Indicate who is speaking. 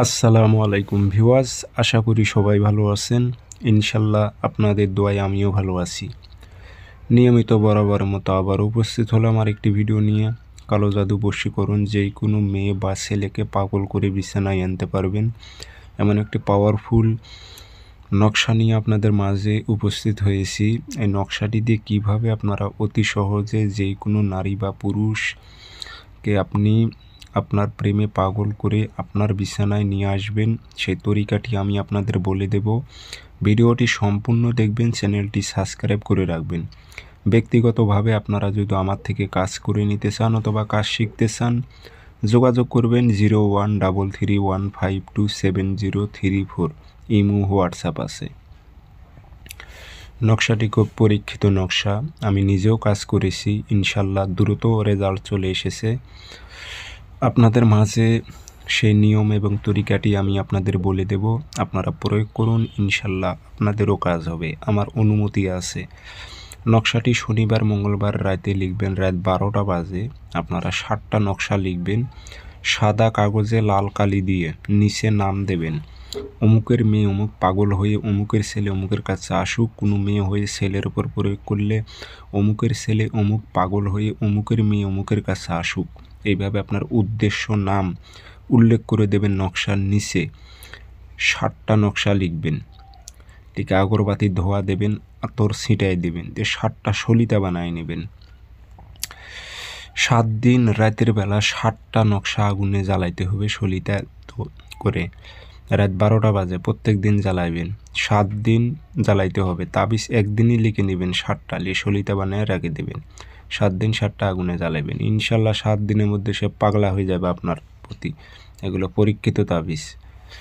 Speaker 1: আসসালামু আলাইকুম ভিউয়ার্স, আশা করি সবাই ভালো আছেন। ইনশাল্লাহ আপনাদের দোয়ায় আমিও ভালো আছি। নিয়মিত বরাবরের মতো আবার উপস্থিত হলাম আর একটি ভিডিও নিয়ে। কালো জাদু বশীকরণ যেই কোনো মেয়ে বা ছেলেকে পাগল করে বিছানায় আনতে পারবেন এমন একটি পাওয়ারফুল নকশা নিয়ে আপনাদের মাঝে উপস্থিত হয়েছি। এই নকশাটি দিয়ে কীভাবে আপনারা অতি সহজে যেই কোনো নারী বা পুরুষকে আপনি আপনার প্রেমে পাগল করে আপনার বিছানায় নিয়ে আসবেন, সেই তরিকাটি আমি আপনাদের বলে দেব। ভিডিওটি সম্পূর্ণ দেখবেন, চ্যানেলটি সাবস্ক্রাইব করে রাখবেন। ব্যক্তিগতভাবে আপনারা যদি আমার থেকে কাজ করে নিতে চান অথবা কাজ শিখতে চান, যোগাযোগ করবেন 0133152703 ইমো হোয়াটসঅ্যাপ আছে। নকশাটি খুব পরীক্ষিত নকশা, আমি নিজেও কাজ করেছি, ইনশাল্লাহ দ্রুত রেজাল্ট চলে এসেছে। আপনাদের মাঝে সেই নিয়ম এবং তরিকাটি আমি আপনাদের বলে দেব, আপনারা প্রয়োগ করুন, ইনশাল্লাহ আপনাদেরও কাজ হবে, আমার অনুমতি আছে। নকশাটি শনিবার মঙ্গলবার রাতে লিখবেন, রাত 12টা বাজে আপনারা 7টা নকশা লিখবেন। সাদা কাগজে লাল কালি দিয়ে নিচে নাম দেবেন, অমুকের মেয়ে অমুক পাগল হয়ে অমুকের ছেলে অমুকের কাছে আসুক। কোনো মেয়ে হয়ে ছেলের উপর প্রয়োগ করলে অমুকের ছেলে অমুক পাগল হয়ে অমুকের মেয়ে অমুকের কাছে আসুক। এইভাবে আপনার উদ্দেশ্য নাম উল্লেখ করে দেবেন নকশার নিচে। 7টা নকশা লিখবেন, ঠিক আগরবাতি ধোয়া দেবেন, আতর ছিটাই দেবেন, দিয়ে 7টা সলিতা বানায় নেবেন। 7 দিন রাতের বেলা 7টা নকশা আগুনে জ্বালাইতে হবে, সলিতা করে রাত 12টা বাজে প্রত্যেক দিন জ্বালাইবেন। 7 দিন জ্বালাইতে হবে। তাবিজ একদিনই লিখে নেবেন, 7টা লিয়ে সলিতা বানায় রেখে দেবেন। 7 দিন 7টা আগুনে জ্বালাইবেন, ইনশাল্লাহ 7 দিনের মধ্যে সে পাগলা হয়ে যাবে আপনার প্রতি। এগুলো পরীক্ষিত তাবিজ।